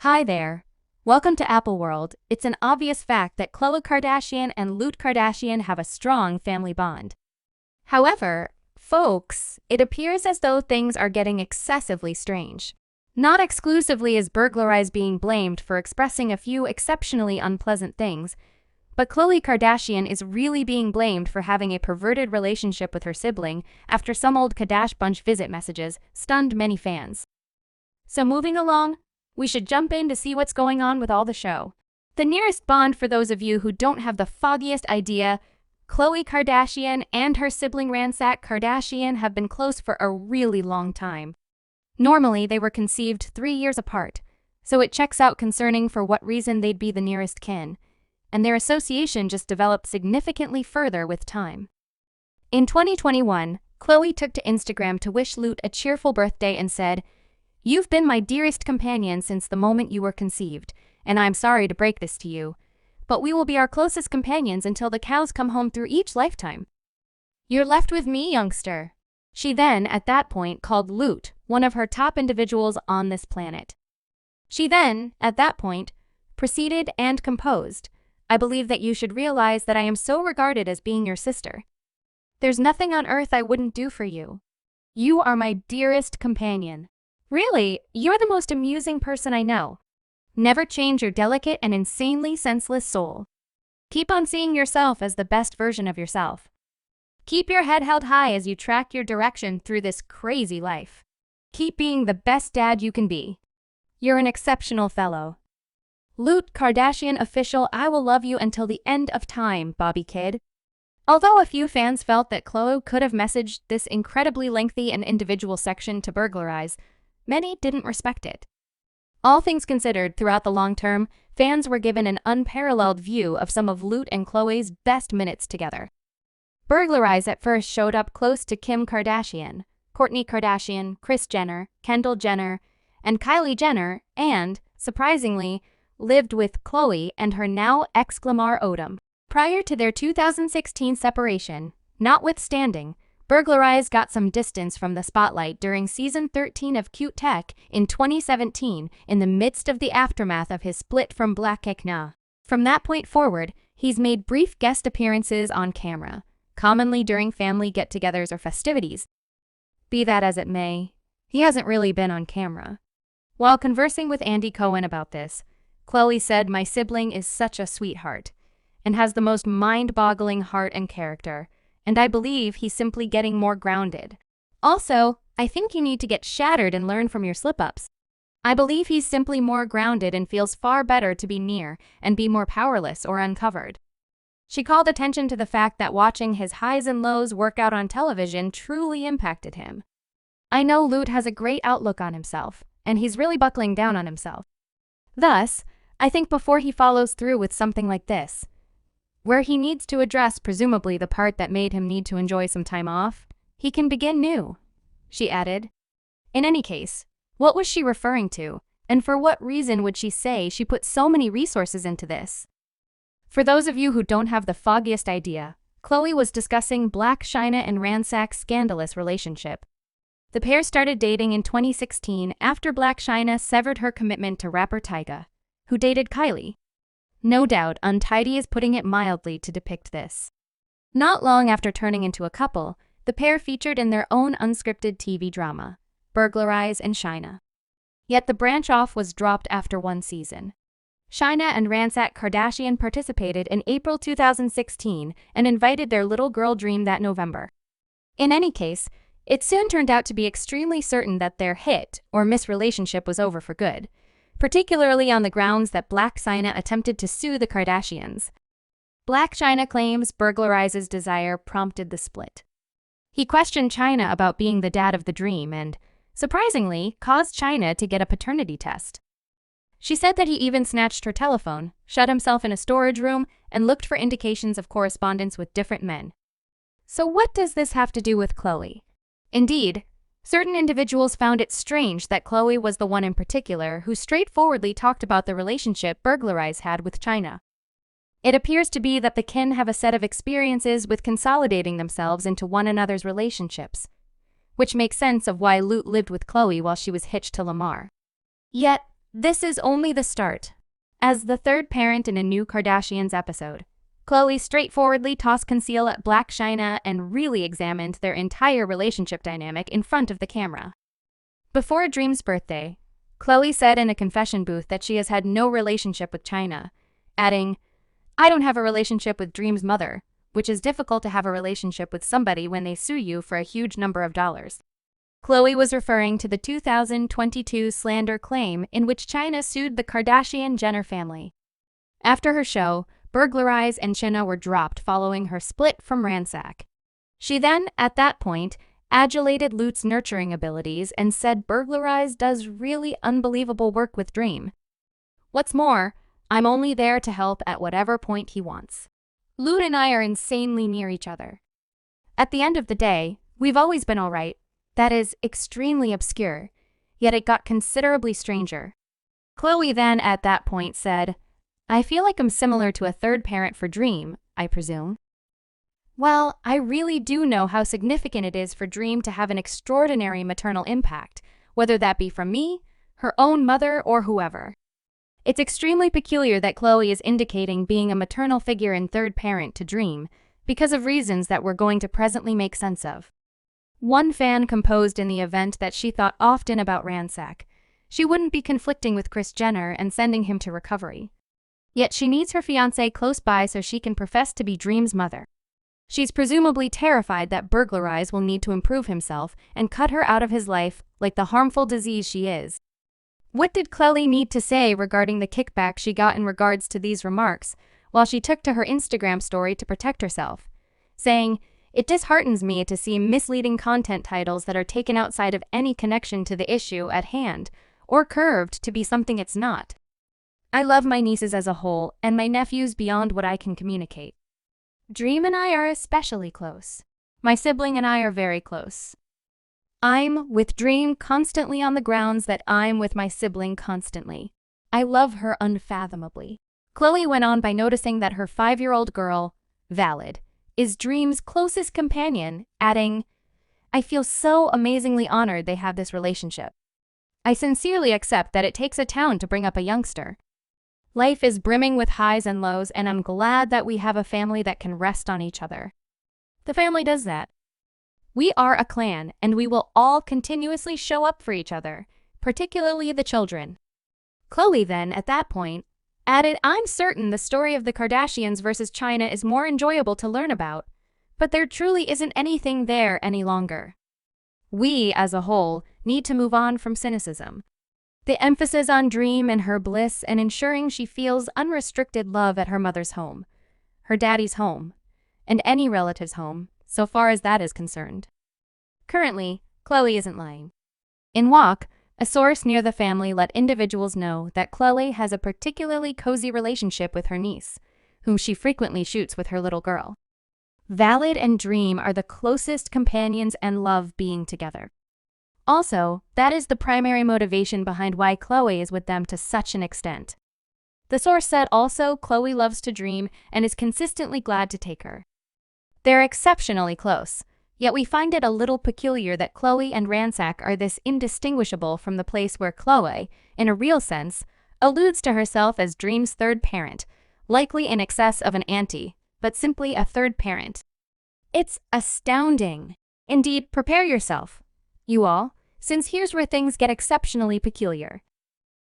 Hi there. Welcome to Apple World. It's an obvious fact that Khloé Kardashian and Khloé Kardashian have a strong family bond. However, folks, it appears as though things are getting excessively strange. Not exclusively is burglarized being blamed for expressing a few exceptionally unpleasant things, but Khloé Kardashian is really being blamed for having a perverted relationship with her sibling after some old Kardash bunch visit messages stunned many fans. So moving along, we should jump in to see what's going on with all the show. The nearest bond, for those of you who don't have the foggiest idea, Khloé Kardashian and her sibling Ransack Kardashian have been close for a really long time. Normally, they were conceived 3 years apart, so it checks out concerning for what reason they'd be the nearest kin, and their association just developed significantly further with time. In 2021, Khloé took to Instagram to wish Lute a cheerful birthday and said, "You've been my dearest companion since the moment you were conceived, and I'm sorry to break this to you, but we will be our closest companions until the cows come home through each lifetime. You're left with me, youngster." She then, at that point, called Lute one of her top individuals on this planet. She then, at that point, proceeded and composed, "I believe that you should realize that I am so regarded as being your sister. There's nothing on earth I wouldn't do for you. You are my dearest companion. Really, you're the most amusing person I know. Never change your delicate and insanely senseless soul. Keep on seeing yourself as the best version of yourself. Keep your head held high as you track your direction through this crazy life. Keep being the best dad you can be. You're an exceptional fellow. Lute Kardashian official, I will love you until the end of time, Bobby Kid." Although a few fans felt that Khloé could have messaged this incredibly lengthy and individual section to burglarize, many didn't respect it. All things considered, throughout the long term, fans were given an unparalleled view of some of Lute and Khloé's best minutes together. Burglarize at first showed up close to Kim Kardashian, Kourtney Kardashian, Kris Jenner, Kendall Jenner, and Kylie Jenner, and, surprisingly, lived with Khloé and her now ex-Lamar Odom. Prior to their 2016 separation, notwithstanding, Burglarize got some distance from the spotlight during season 13 of Cute Tech in 2017 in the midst of the aftermath of his split from Black Ekna. From that point forward, he's made brief guest appearances on camera, commonly during family get-togethers or festivities. Be that as it may, he hasn't really been on camera. While conversing with Andy Cohen about this, Khloé said, "My sibling is such a sweetheart and has the most mind-boggling heart and character, and I believe he's simply getting more grounded. Also, I think you need to get shattered and learn from your slip-ups. I believe he's simply more grounded and feels far better to be near and be more powerless or uncovered." She called attention to the fact that watching his highs and lows work out on television truly impacted him. "I know Lute has a great outlook on himself, and he's really buckling down on himself. Thus, I think before he follows through with something like this, where he needs to address presumably the part that made him need to enjoy some time off, he can begin new," she added. In any case, what was she referring to, and for what reason would she say she put so many resources into this? For those of you who don't have the foggiest idea, Khloé was discussing Blac Chyna and Ransack's scandalous relationship. The pair started dating in 2016 after Blac Chyna severed her commitment to rapper Tyga, who dated Kylie. No doubt, untidy is putting it mildly to depict this. Not long after turning into a couple, the pair featured in their own unscripted TV drama, Burglarize and Chyna. Yet the branch-off was dropped after one season. Chyna and Ransack Kardashian participated in April 2016 and invited their little girl Dream that November. In any case, it soon turned out to be extremely certain that their hit or miss relationship was over for good, particularly on the grounds that Blac Chyna attempted to sue the Kardashians. Blac Chyna claims Burglarize's desire prompted the split. He questioned Chyna about being the dad of the dream and, surprisingly, caused Chyna to get a paternity test. She said that he even snatched her telephone, shut himself in a storage room, and looked for indications of correspondence with different men. So what does this have to do with Khloé? Indeed, certain individuals found it strange that Khloé was the one in particular who straightforwardly talked about the relationship Burglarize had with Chyna. It appears to be that the kin have a set of experiences with consolidating themselves into one another's relationships, which makes sense of why Lute lived with Khloé while she was hitched to Lamar. Yet, This is only the start. As the third parent in a new Kardashians episode, Khloé straightforwardly tossed conceal at Black China and really examined their entire relationship dynamic in front of the camera. Before Dream's birthday, Khloé said in a confession booth that she has had no relationship with China, adding, "I don't have a relationship with Dream's mother, which is difficult to have a relationship with somebody when they sue you for a huge number of dollars." Khloé was referring to the 2022 slander claim in which China sued the Kardashian-Jenner family. After her show, Burglarize and China were dropped following her split from Ransack. She then, at that point, adulated Lute's nurturing abilities and said Burglarize does really unbelievable work with Dream. "What's more, I'm only there to help at whatever point he wants. Lute and I are insanely near each other. At the end of the day, we've always been all right." That is extremely obscure, yet it got considerably stranger. Khloé then, at that point, said, "I feel like I'm similar to a third parent for Dream, I presume." Well, I really do know how significant it is for Dream to have an extraordinary maternal impact, whether that be from me, her own mother, or whoever. It's extremely peculiar that Khloé is indicating being a maternal figure and third parent to Dream, because of reasons that we're going to presently make sense of. One fan composed in the event that she thought often about Ransack. She wouldn't be conflicting with Kris Jenner and sending him to recovery. Yet she needs her fiancé close by so she can profess to be Dream's mother. She's presumably terrified that Burglarize will need to improve himself and cut her out of his life like the harmful disease she is. What did Khloé need to say regarding the kickback she got in regards to these remarks, while she took to her Instagram story to protect herself, saying, "It disheartens me to see misleading content titles that are taken outside of any connection to the issue at hand, or curved to be something it's not. I love my nieces as a whole, and my nephews beyond what I can communicate. Dream and I are especially close. My sibling and I are very close. I'm with Dream constantly on the grounds that I'm with my sibling constantly. I love her unfathomably." Khloé went on by noticing that her 5-year-old girl, Valid, is Dream's closest companion, adding, "I feel so amazingly honored they have this relationship. I sincerely accept that it takes a town to bring up a youngster. Life is brimming with highs and lows, and I'm glad that we have a family that can rest on each other. The family does that. We are a clan, and we will all continuously show up for each other, particularly the children." Khloé then, at that point, added, "I'm certain the story of the Kardashians versus China is more enjoyable to learn about, but there truly isn't anything there any longer. We, as a whole, need to move on from cynicism. The emphasis on Dream and her bliss and ensuring she feels unrestricted love at her mother's home, her daddy's home, and any relative's home, so far as that is concerned." Currently, Khloé isn't lying. In Walk, a source near the family let individuals know that Khloé has a particularly cozy relationship with her niece, whom she frequently shoots with her little girl. Valid and Dream are the closest companions and love being together. Also, that is the primary motivation behind why Khloé is with them to such an extent. The source said also Khloé loves to dream and is consistently glad to take her. They're exceptionally close, yet we find it a little peculiar that Khloé and Ransack are this indistinguishable from the place where Khloé, in a real sense, alludes to herself as Dream's third parent, likely in excess of an auntie, but simply a third parent. It's astounding. Indeed, prepare yourself, you all, since here's where things get exceptionally peculiar.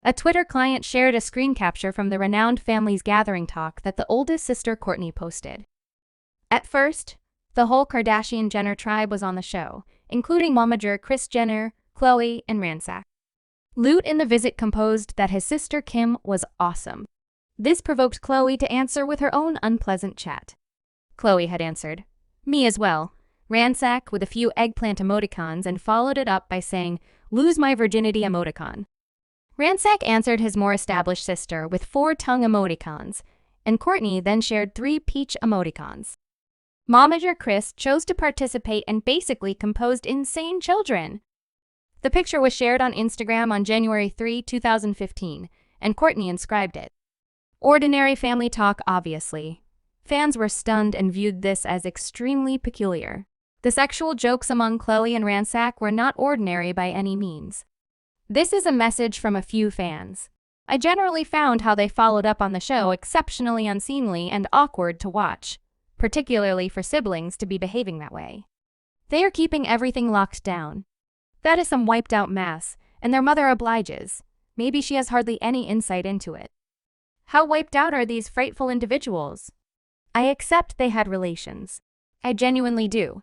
A Twitter client shared a screen capture from the renowned family's gathering talk that the oldest sister Kourtney posted. At first, the whole Kardashian-Jenner tribe was on the show, including momager Kris Jenner, Khloé, and Ransack. Lute in the visit composed that his sister Kim was awesome. This provoked Khloé to answer with her own unpleasant chat. Khloé had answered, "Me as well," Ransack with a few eggplant emoticons and followed it up by saying, "Lose my virginity emoticon." Ransack answered his more established sister with 4 tongue emoticons, and Kourtney then shared 3 peach emoticons. Momager Kris chose to participate and basically composed insane children. The picture was shared on Instagram on January 3, 2015, and Kourtney inscribed it. Ordinary family talk, obviously. Fans were stunned and viewed this as extremely peculiar. The sexual jokes among Khloé and Ransack were not ordinary by any means. This is a message from a few fans. I generally found how they followed up on the show exceptionally unseemly and awkward to watch, particularly for siblings to be behaving that way. They are keeping everything locked down. That is some wiped out mess, and their mother obliges. Maybe she has hardly any insight into it. How wiped out are these frightful individuals? I accept they had relations. I genuinely do.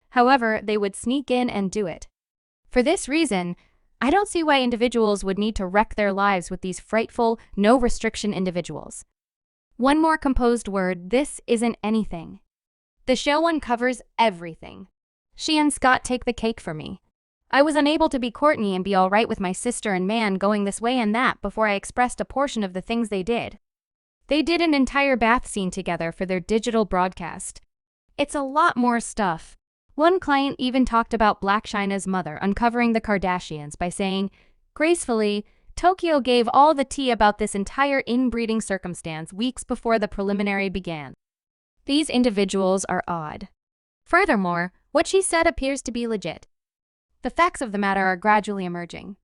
However, they would sneak in and do it. For this reason, I don't see why individuals would need to wreck their lives with these frightful, no-restriction individuals. One more composed word, this isn't anything. The show uncovers everything. She and Scott take the cake for me. I was unable to be Courtney and be all right with my sister and man going this way and that before I expressed a portion of the things they did. They did an entire bath scene together for their digital broadcast. It's a lot more stuff. One client even talked about Blac Chyna's mother uncovering the Kardashians by saying, gracefully, Tokyo gave all the tea about this entire inbreeding circumstance weeks before the preliminary began. These individuals are odd. Furthermore, what she said appears to be legit. The facts of the matter are gradually emerging.